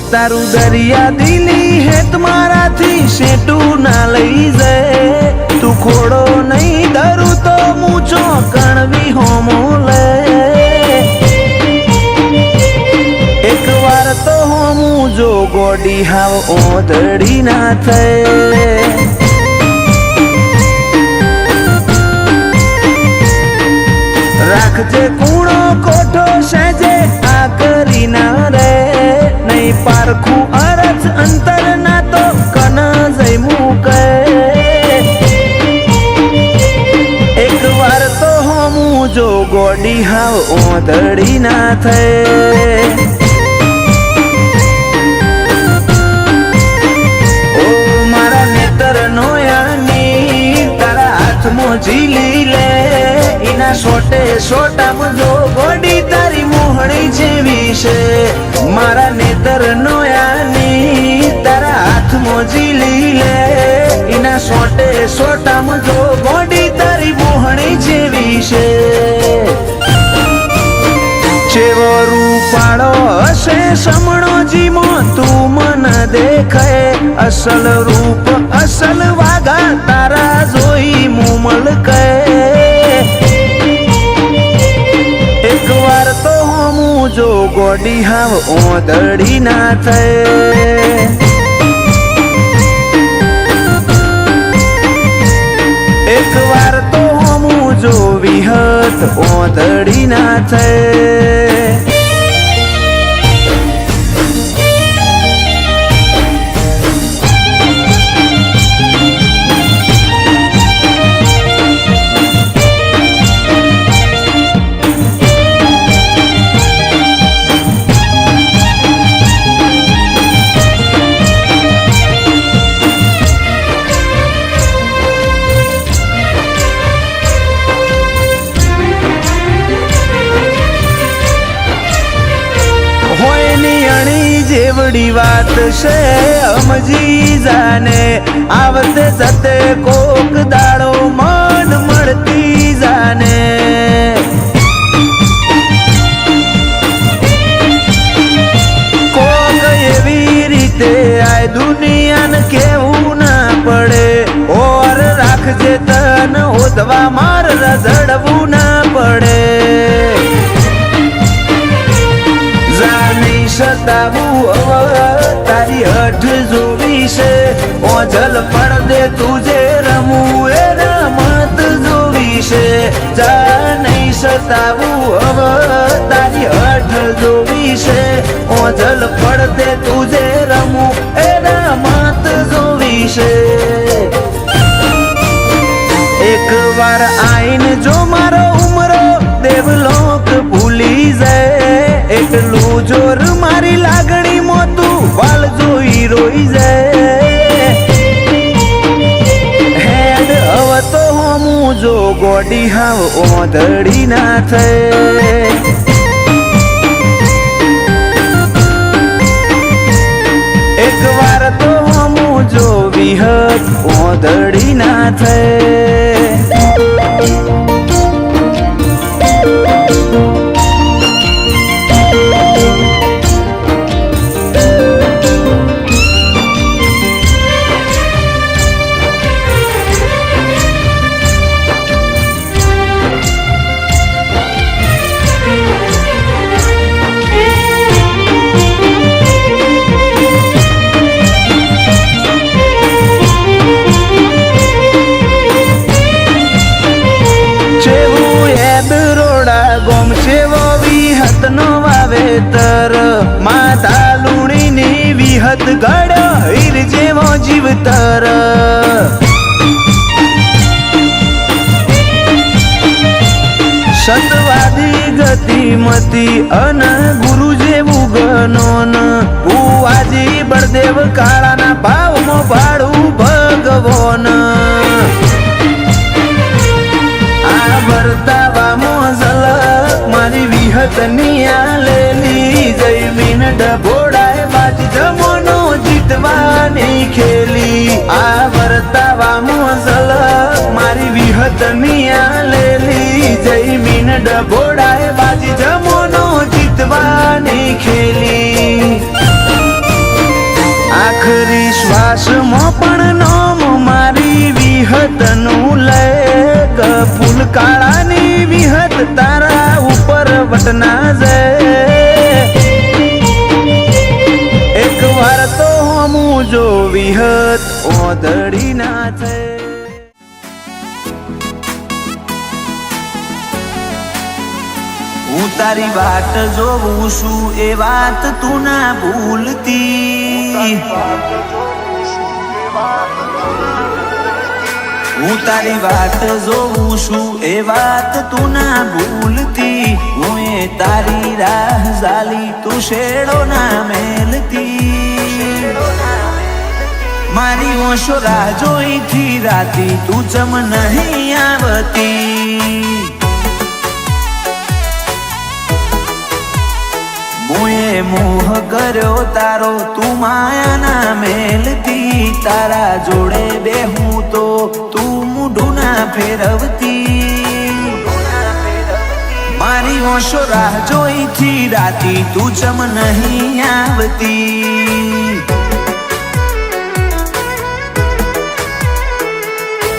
તારું દરિયા દિલી હે તમારાથી સેટું ના લઈ જાય તું ખોડો નહીં ધરું તો મૂછો કણવી હોમો લે એક વાર તો હોમું જો ગોડી હાવ ઓધડી ના થાય રાખજે કૂણો કોઠો સેજે આ કરી ના રે નહીં પારખું અરજ અંતર ના તો કન જઈ મૂકે એક વાર તો હોમું જો ગોડી હાવ ઓધડી ના થાય ઓ મારા નેતર નો યાની તારા હાથમાં ઝીલી લે એના સોટે સોટા જો ગોડી તારી મોહણી જેવી છે મારા નેતર નો યાની તારા હાથમાં ઝીલી લે એના સોટે સોટા જો ગોડી તારી મોહણી જેવી છે ચેવો રૂપાળો હશે સમણો જીમો તું મન દેખાય અસલ રૂપ અસલ વાગા તારા જોઈ મુમલ કહે એક વાર તો હોમું જો ગોડી હાવ ઓધડી ના થાય એક વાર તો હોમું જો વિહત ઓધડી ના થાય જેવડી વાત છે સમજી જાને આવતે જતે કોક દાડો મન મળતી જાને કોક એવી રીતે આ દુનિયાને કેવું ના પડે ઓર રાખજે તન ઓધવા માર રઝડવું ના પડે સતાવું તારી હઠ જોવી છે ઓઝલ પડદે તુજે રમવું એ રમત જોવી છે જા નહીં સતાવું તારી હઠ જોવી છે ઓઝલ પડદે તુજે રમવું એ રમત જોવી છે એક વાર આઈન જો મારો ઉમરો દેવલોક ભૂલી જાય એટલું જોર મારી લાગણી મોતું વાલ જોઈ રોઈ જાય હેડ હવે તો હોમું જો ગોડી હાવ ઓધડી ના થાય એક વાર તો હોમું જો વિહત ઓધડી ના થાય વાવેતર માતા લુણીની વિહત ગળ હીર જેવો જીવતર સતવાદી ગતિમતી અન ગુરુ જેવું ગનોન ભુવાજી બળદેવ કાળાના ભાવમાં ભાડું ભગવાન આ વર્તાવામાં ઝલક મારી વિહત ની આલેલી જયમીન ડભોડાય બાજ જમોનો જીતવાની ખેલી આ વર્તાવામાં ઝલક મારી વિહત ની આલેલી જયમીન ડભોડાય બાજ જમોનો જીતવાની ખેલી આખરી શ્વાસમાં પણ નામ મારી વિહતનું લે ફૂલ કાળાની વિહત તારા ઉપર વટના જાય એક વાર તો હમું જો વિહત ઓધડી ના થાય હું તારી વાટ જોઉં છું એ વાત તું ના ભૂલતી હું તારી વાટ જોઉં છું એ વાત તું ના ભૂલતી હું એ તારી રાહ ઝાલી તું શેડો ના મેલતી મારી ઓશો રાહ જોઈથી રાતી તું ચમ નહીં આવતી મુએ મોહ કર્યો તારો તું માયાના મેલતી તારા જોડે બેહું તો તું મૂઢું ના ફેરવતી મારી ઓશો રાહ જોઈથી રાતી તું ચમ નહીં આવતી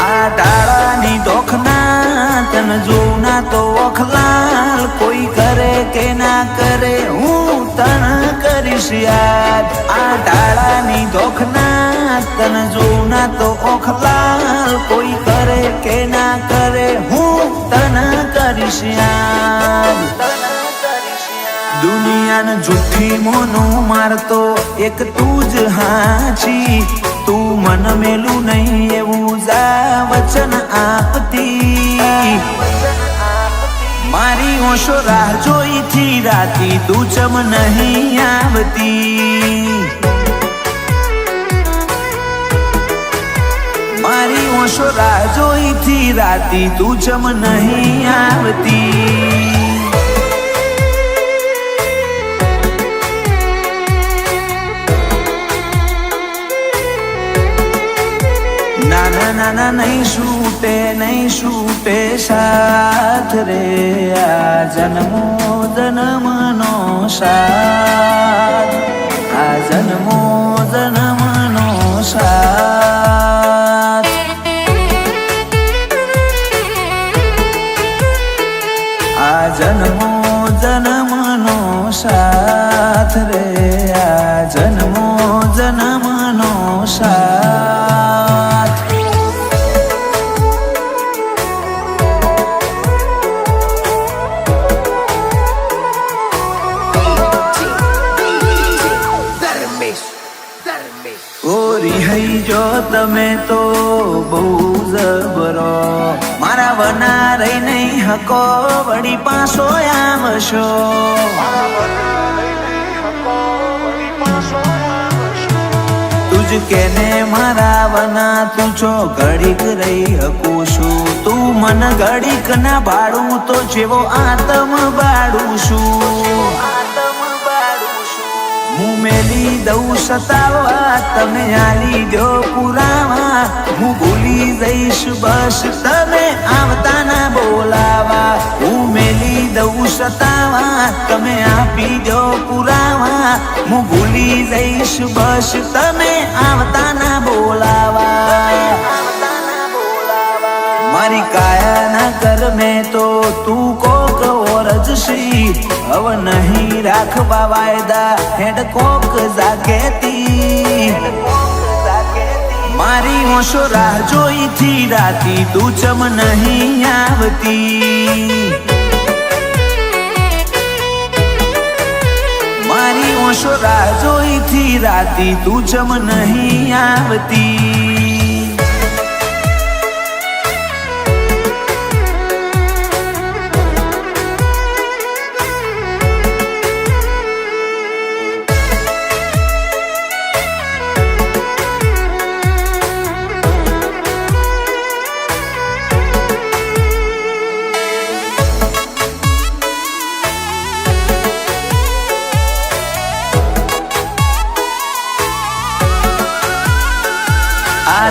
આ ડાળાની દોખના તન જોઉં ના તો ઓખલાલ કોઈ કરે કે ના કરે હું તન કરીશ યાદ આ ડાળાની દોખના તન જોઉં ના તો ઓખલાલ કોઈ કરે કે ના કરે હું તન કરીશ યાદ દુનિયાને જુઠ્ઠી મોનું મારતો એક તું જ હાચી તું મન મેલું નહીં એવું જા વચન આપતી મારી ઓશો રાહ જોઈથી રાતી તું ચમ નહીં આવતી મારી ઓશો રાહ જોઈથી રાતી તું ચમ નહીં આવતી નાના નહીં છૂટે સાથ રે આ જન્મો જન્મનો સાથ આ જન્મો જન્મનો સાથ આ જન્મો જન્મનો સાથ રે આ જન્મો જન્મનો સાથ ગોરી હઈ જો તમે તો બહુ જબરો મારા વના રહી નહીં હકો વળી પાછો આવશો તુજ કેને મારા વના તું છો ઘડીક રહી હકું છું તું મન ઘડીક ના ભાડું તો જેવો આતમ બાળું છું હું મેલી દઉં સતાવા તમે આલી દો પુરાવા હું ભૂલી જઈશ બસ તમે આવતા ના બોલાવા હું મેલી દઉં સતાવા તમે આપી દો પુરાવા હું ભૂલી જઈશ બસ તમે આવતા ના બોલાવા મારી કાયા ના કર મેં તો તું કોક ઓરજશી હવે નહીં રાખવા વાયદા હેડ કોક જાગેતી મારી ઓશો રાહ જોઈથી રાતી તું ચમ નહીં આવતી મારી ઓશો રાહ જોઈથી રાતી તું ચમ નહીં આવતી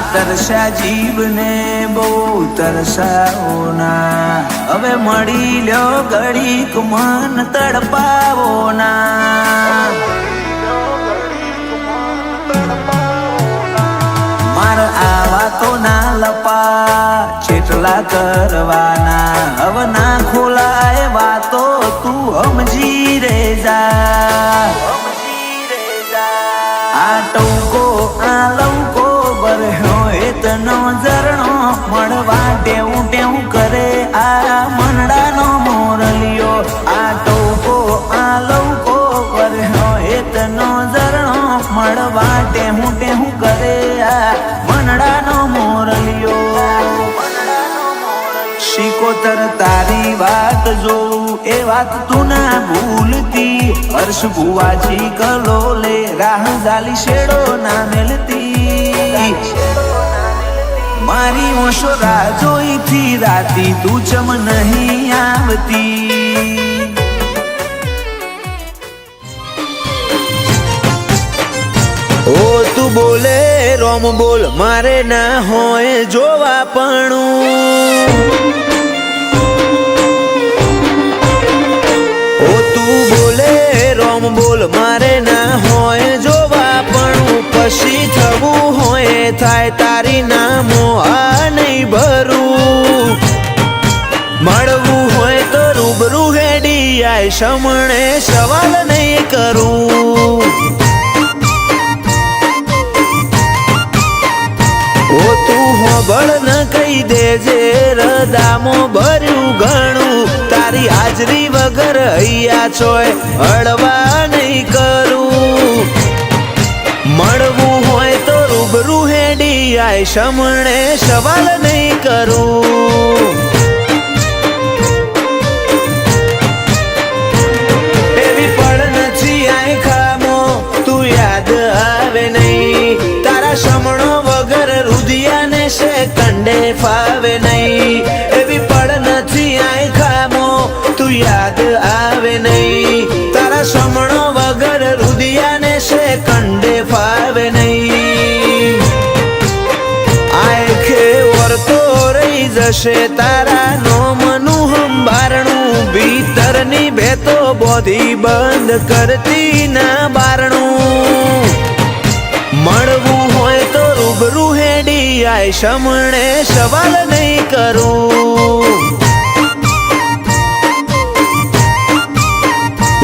તરસા જીવને બહુ તરસાવો ના હવે મળી લ્યો ઘડીક મન તડપાવો ના વાતો ના લપા જેટલા કરવાના હવે ના ખોલાય વાતો તું સમજી રે જા આ ટૌકો આ લૌકો બરહ્યો એતનો ઝરણો મળવા ટેવું ટેવું કરે આ મનડાનો મોરલિયો આ ટૌકો આ લૌકો બરહ્યો એતનો ઝરણો મળવા ટેવું ટેવું કરે આ મનડાનો મોરલિયો શિકોતર તારી વાત જોઉં એ વાત તું ના ભૂલતી હર્ષ બુવાજી કલોલે રાહ જાલી શેડો ના મેલતી મારી ઓશો રાહ જોઈથી રાતી તું ચમ નહીં આવતી ઓ તું બોલે રોમ બોલ મારે ના હોય જોવા પણ ઓ તું બોલે રોમ બોલ મારે ના હોય જોવા પણ પછી થવું હોય થાય તારી નામો આ નહીં ભરું મળવું હોય તો રૂબરૂ હેડી આય સમણે સવાલ નહીં કરું ઓ તું હોબળ ન કહી દેજે રદામો ભર્યું ઘણું તારી હાજરી વગર હૈયા ચોય હળવા નહીં કરું મળવું હોય તો રૂબરૂ હેડી આય સમણે સવાલ નહીં કરું એવી પડ નથી આય ખામો તું યાદ આવે નહીં તારા સમણો વગર રુધિયાને છે કંડે ફાવે નહીં એવી પડ નથી આય ખામો તું યાદ આવે નહીં તારા સમણો વગર રુધિયાને છે કંડે ફાવે નહીં આખે વર્તો રહી જશે તારા નોમનું હંભારણું ભીતરની ભેતો બોધી બંધ કરતી ના બારણું મળવું હોય તો રૂબરૂ હેડી આય સમણે સવાલ નહીં કરું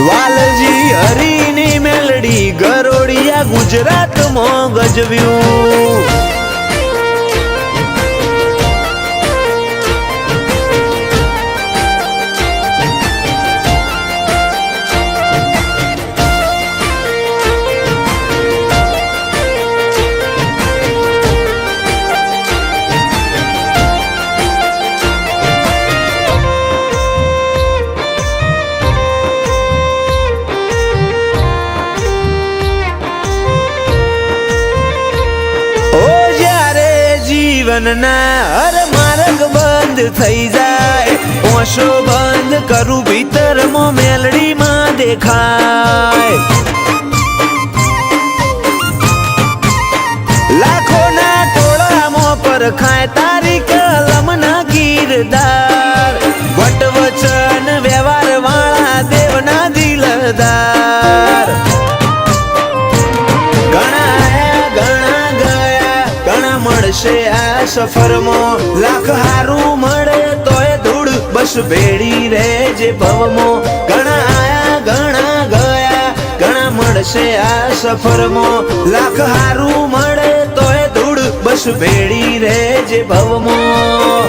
વાલજી હરીની મેલડી ગરોડિયા ગુજરાતમાં ગજવ્યું જીવનના હર માર્ગ બંધ થઈ જાય ઓશો બંધ કરું ભીતરમાં મેલડીમાં દેખાય લાખોના ટોળામાં પરખાય તારી કલમના ગીરદાર વટવચન વ્યવહાર વાળા દેવના દિલદાર મળશે આ સફરમાં લાખ હારું મળે તોય ધૂળ બસ ભેડી રહેજે ભવમાં ઘણા આયા ઘણા ગયા ઘણા મળશે આ સફરમાં લાખ હારું મળે તોય ધૂળ બસ ભેડી રહેજે ભવમાં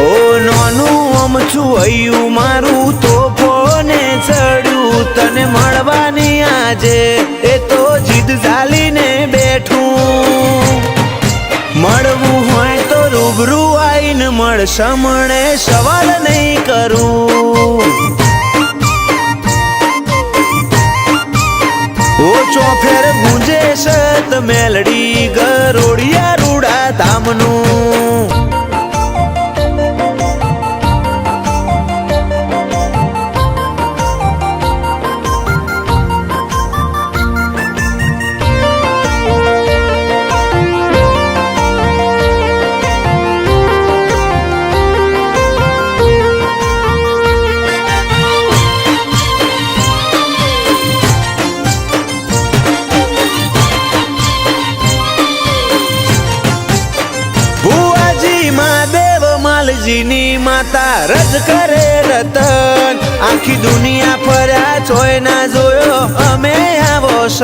ઓ નોનું અમથું હૈયું મારું તોફોને ચડ્યું તને મળવાની આજે એ તો જીદ ઝાલીને બેઠું મળવું હોય તો રૂબરૂ આઈને મળ સમણે સવાલ નહીં કરું ઓ ચોફેર ગુંજે સત મેલડી ગરોડિયા રૂડા ધામનું મરજીની માતા રજ કરે રતન આખી દુનિયા ફર્યા ચોય ના જોયો અમે આવો સત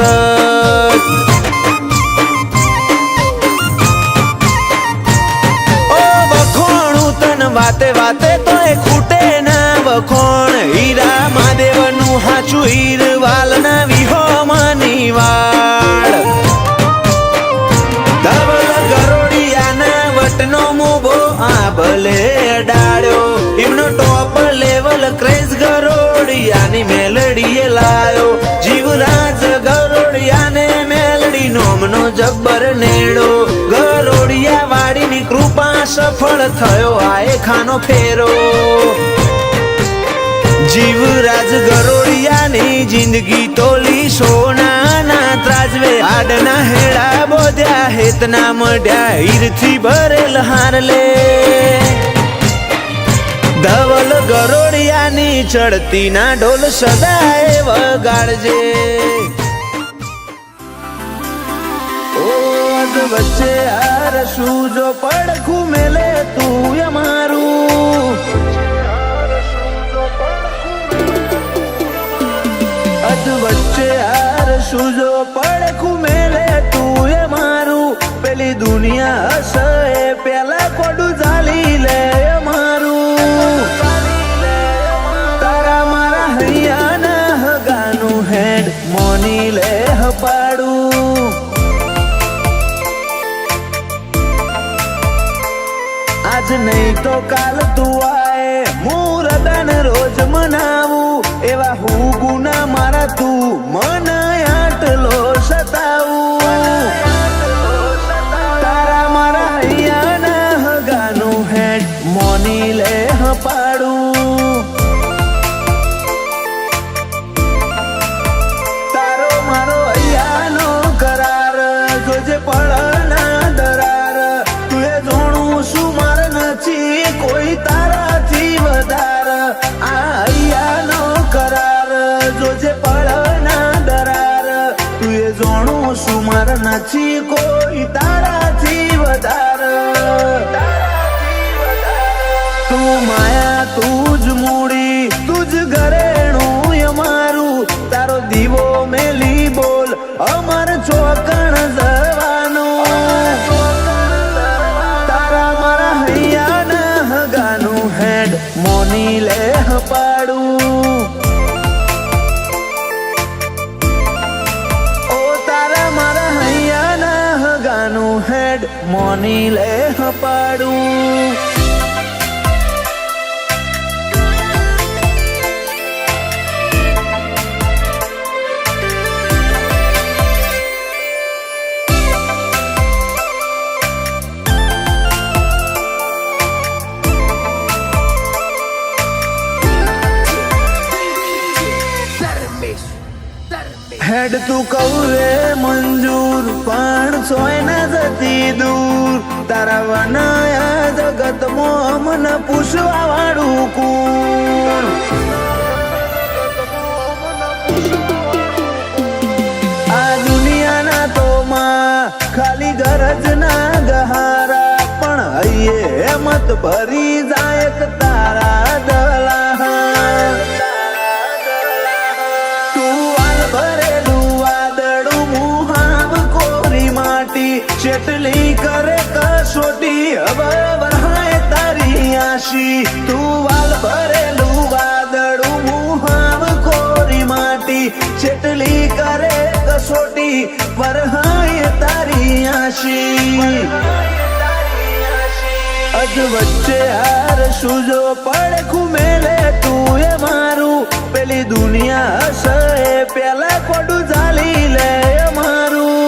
ઓ વખોણું તન વાતે વાતે તોય ખૂટે ના વખોણ હીરા મહાદેવનું હાચું હીરવાલ ના વિહોમની વાળ ધવલ ગરોડિયાના વટનો મોભો આ ભલે અડાડ્યો એમનો ટોપ લેવલ ક્રેઝ ગરોડિયાની મેલડીએ લાયો જીવરાજ ગરોડિયાને મેલડી નોમનો જબ્બર નેડો ગરોડિયા વાડીની કૃપા સફળ થયો આએ ખાનો ફેરો જીવરાજ ગરોડિયાની જિંદગી તોલી સોનાના ત્રાજવે આડના હેડા બોધ્યા હેતના મઢ્યા હીરથી ભરેલ હારલે ધવલ ગરોડિયાની ચડતી ના ઢોલ સદાય વગાડજે ઓ અગ વચ્ચે હાર શું જો પડખું મેલે તું અમારું અધ વચ્ચે હાર શું જો પડખું મેલે તું અમારું પેલી દુનિયા હસે પેલા કોડું ઝાલી લે અમારું તારા મારા હૈયાના હગાનું હેડ મોની લે હપાડું આજ નહીં તો કાલ તું આય મુરદન રોજ મનાવું એવા હું ગુના મારા તું મન આટલો સતાવું તારા મારા હૈયાના હગાનું હેડ મોની લે હપાડું તારો મારો હૈયાનો કરાર જોજે પડના દરાર તું એ જોણું શું માર નથી કોઈ તારાથી વધાર આ હૈયાનો કરાર જોજે પડના દરાર તું એ જોણું શું માર નથી કોઈ તારાથી વધાર તું માયા તું જ મૂડી તું જ ઘરેણું અમારું તારો દીવો મેલી બોલ અમર ચોકણ જવાનું તારા મારા હૈયાના હગાનું હેડ મોની લે હપાડું ઓ તારા મારા હૈયાના હગાનું હેડ મોની લે હપાડું હેડ તું કૌરે મંજૂર પણ સોય ના જતી દૂર તારા વનાયા જગતમાં મન પૂછવા વાળું કોણ આ દુનિયાના તો માં ખાલી ગરજ ના ગહારા પણ હૈયે મત ભરી જાય તારા દલા ચેટલી કરે કસોટી હવે વરહાય તારી આશી તું વાલ ભરેલું વાદળું મુહાવ કોરી માટી ચેટલી કરે કસોટી વરહાય તારી આશી અજ વચ્ચે હાર શું જો પડખું મેલે તું એ મારું પેલી દુનિયા હસે પેલા કોડું ઝાલી લે અમારું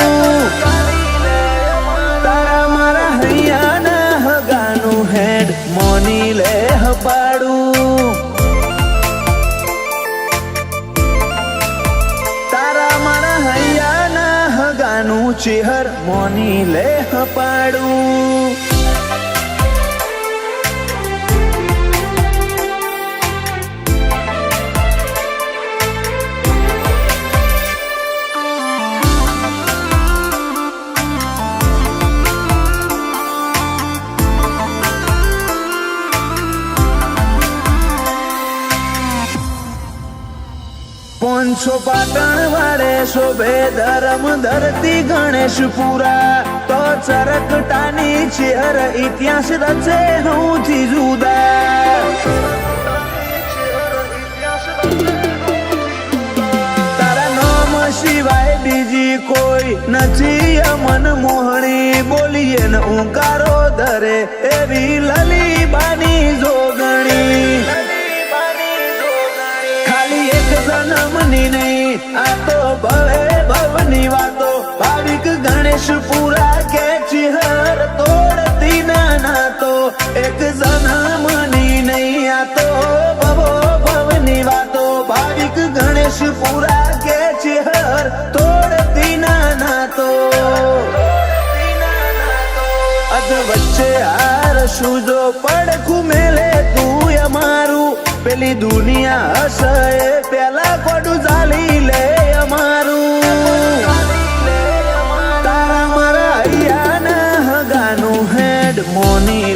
તારા મારા હૈયાના હગાનું હેડ મોની લે હપાડું તારા મારા હૈયાના હગાનું ચેહર મોની લે હપાડું 500 પાટણ વાળે શોભે ધર્મ ધરતી ગણેશપુરા તો ચરકટાની ચેર ઇતિહાસ રચે હઉથી જુદા તારા નામ સિવાય બીજી કોઈ નથી અમન મોહણી બોલીએ ને ઉંકારો ધરે એવી લલીબાની જોગણી ખાલી એક જન્મની નહીં આ તો ભવે ભવની વાતો ભાવિક ગણેશપુરા કે ચિહર તોડતી ના તો એક જન્મની નહીં આ તો ભવો ભવની વાતો ભાવિક ગણેશપુરા કે ચિહર તોડતી ના તો અધ વચ્ચે હાર સુજો પડખું મેલે તું અમારું પેલી દુનિયા હશે પેલા કોડું ચાલી લે અમારું તારા મારા અહીંયા ના હગાનું હેડ મોની